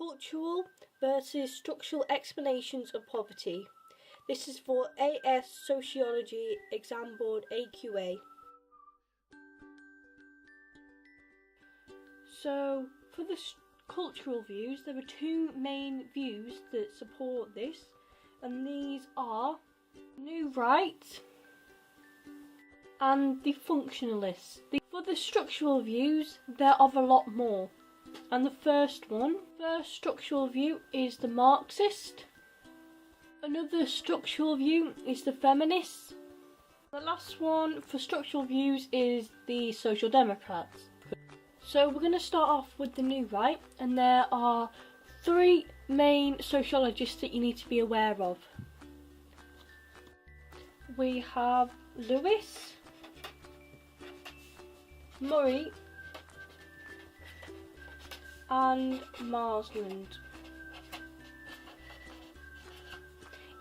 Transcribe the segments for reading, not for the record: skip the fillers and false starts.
Cultural versus structural explanations of poverty. This is for AS Sociology Exam Board AQA. So, for the cultural views, there are two main views that support this, and these are New Right and the Functionalists. For the structural views, they're of a lot more. And the first structural view is the Marxist. Another structural view is the Feminists. The last one for structural views is the Social Democrats. So we're going to start off with the New Right, and there are three main sociologists that you need to be aware of. We have Lewis, Murray and Marsland.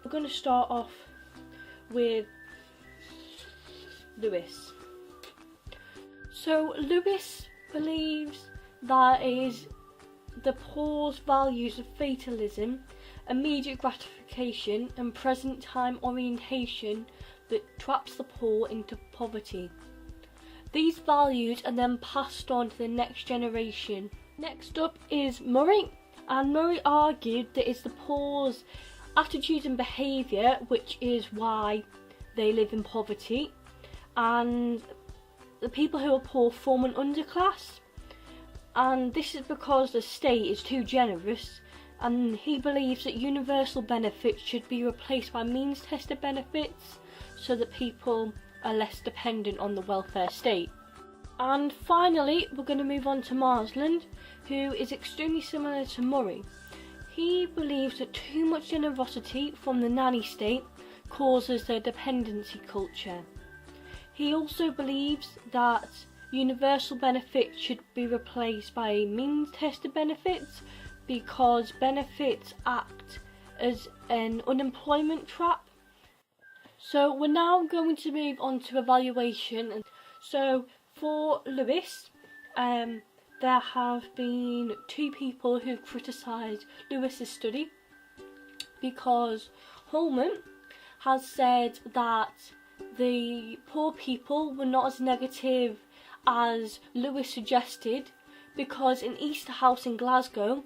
We're going to start off with Lewis. So Lewis believes that it is the poor's values of fatalism, immediate gratification and present time orientation that traps the poor into poverty. These values are then passed on to the next generation. Next up is Murray, and Murray argued that it's the poor's attitude and behaviour which is why they live in poverty, and the people who are poor form an underclass, and this is because the state is too generous, and he believes that universal benefits should be replaced by means-tested benefits so that people are less dependent on the welfare state. And finally, we're going to move on to Marsland, who is extremely similar to Murray. He believes that too much generosity from the nanny state causes a dependency culture. He also believes that universal benefits should be replaced by means-tested benefits because benefits act as an unemployment trap. So we're now going to move on to evaluation. So for Lewis, there have been two people who've criticised Lewis's study, because Holman has said that the poor people were not as negative as Lewis suggested, because in Easterhouse in Glasgow,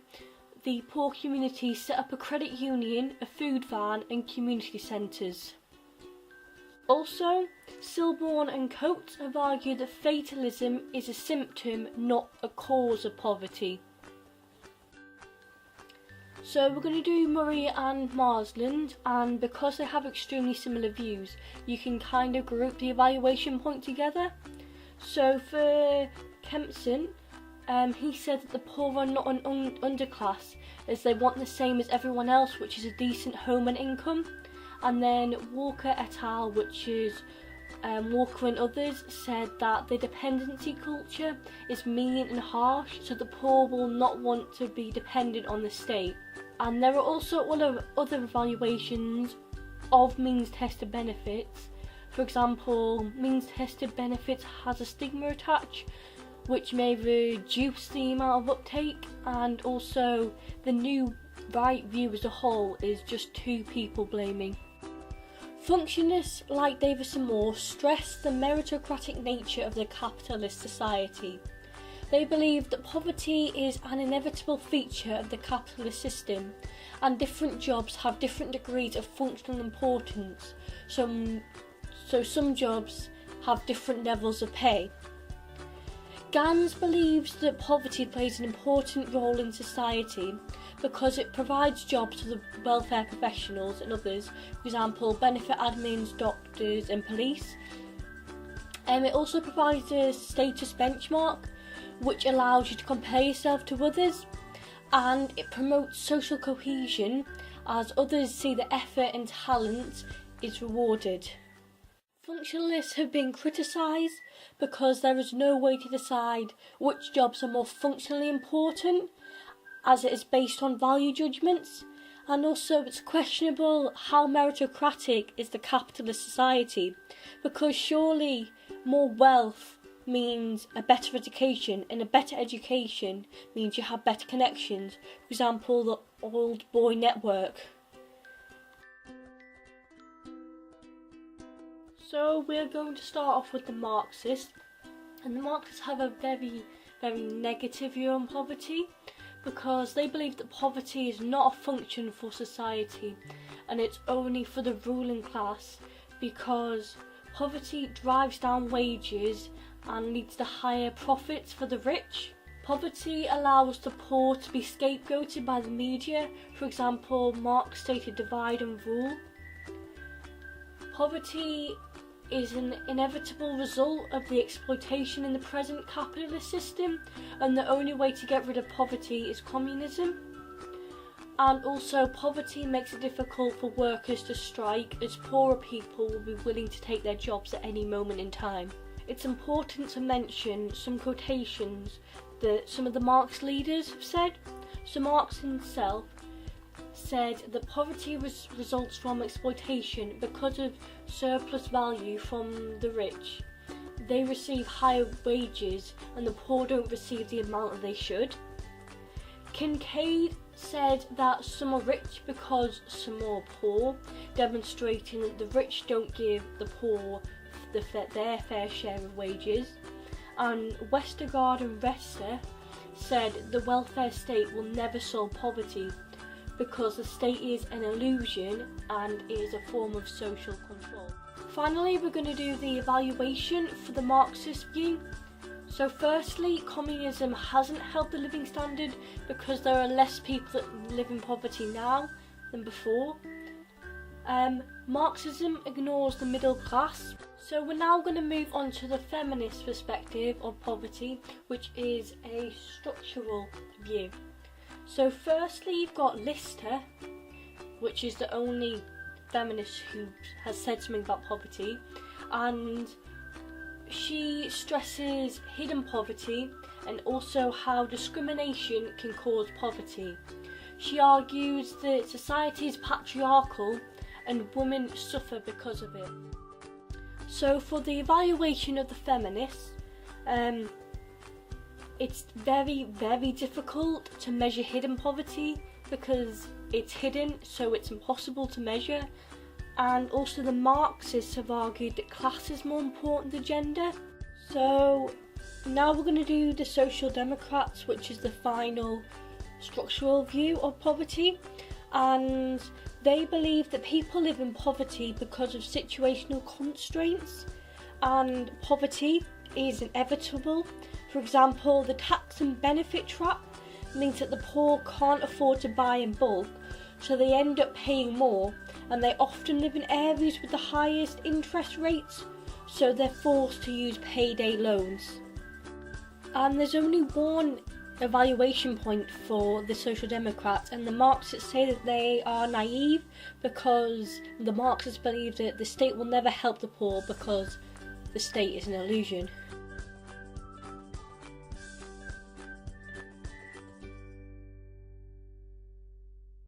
the poor community set up a credit union, a food van and community centres. Also, Silborn and Coates have argued that fatalism is a symptom, not a cause of poverty. So we're going to do Murray and Marsland, and because they have extremely similar views, you can kind of group the evaluation point together. So for Kempson, he said that the poor are not an underclass as they want the same as everyone else, which is a decent home and income. And then Walker et al., which is Walker and others, said that the dependency culture is mean and harsh, so the poor will not want to be dependent on the state. And there are also other evaluations of means-tested benefits. For example, means-tested benefits has a stigma attached, which may reduce the amount of uptake, and also the New Right view as a whole is just two people blaming. Functionalists like Davis and Moore stress the meritocratic nature of the capitalist society. They believe that poverty is an inevitable feature of the capitalist system, and different jobs have different degrees of functional importance, so some jobs have different levels of pay. Gans believes that poverty plays an important role in society because it provides jobs to the welfare professionals and others, for example, benefit admins, doctors and police. It also provides a status benchmark which allows you to compare yourself to others, and it promotes social cohesion as others see the effort and talent is rewarded. Functionalists have been criticised because there is no way to decide which jobs are more functionally important, as it is based on value judgments, and also it's questionable how meritocratic is the capitalist society, because surely more wealth means a better education, and a better education means you have better connections. For example, the old boy network. So we're going to start off with the Marxists, and the Marxists have a very, very negative view on poverty, because they believe that poverty is not a function for society and it's only for the ruling class, because poverty drives down wages and leads to higher profits for the rich. Poverty allows the poor to be scapegoated by the media. For example, Marx stated divide and rule. Poverty is an inevitable result of the exploitation in the present capitalist system, and the only way to get rid of poverty is communism. And also, poverty makes it difficult for workers to strike, as poorer people will be willing to take their jobs at any moment in time. It's important to mention some quotations that some of the Marx leaders have said. So Marx himself said that poverty results from exploitation because of surplus value from the rich. They receive higher wages and the poor don't receive the amount that they should. Kincaid said that some are rich because some are poor, demonstrating that the rich don't give the poor their fair share of wages. And Westergaard and Rester said the welfare state will never solve poverty because the state is an illusion and is a form of social control. Finally, we're going to do the evaluation for the Marxist view. So firstly, communism hasn't helped the living standard because there are less people that live in poverty now than before. Marxism ignores the middle class. So we're now going to move on to the feminist perspective of poverty, which is a structural view. So firstly, you've got Lister, which is the only feminist who has said something about poverty, and she stresses hidden poverty and also how discrimination can cause poverty. She argues that society is patriarchal and women suffer because of it. So for the evaluation of the feminists, it's very, very difficult to measure hidden poverty because it's hidden, so it's impossible to measure. And also the Marxists have argued that class is more important than gender. So now we're going to do the Social Democrats, which is the final structural view of poverty. And they believe that people live in poverty because of situational constraints, and poverty is inevitable. For example, the tax and benefit trap means that the poor can't afford to buy in bulk, so they end up paying more, and they often live in areas with the highest interest rates, so they're forced to use payday loans. And there's only one evaluation point for the Social Democrats, and the Marxists say that they are naive because the Marxists believe that the state will never help the poor because the state is an illusion.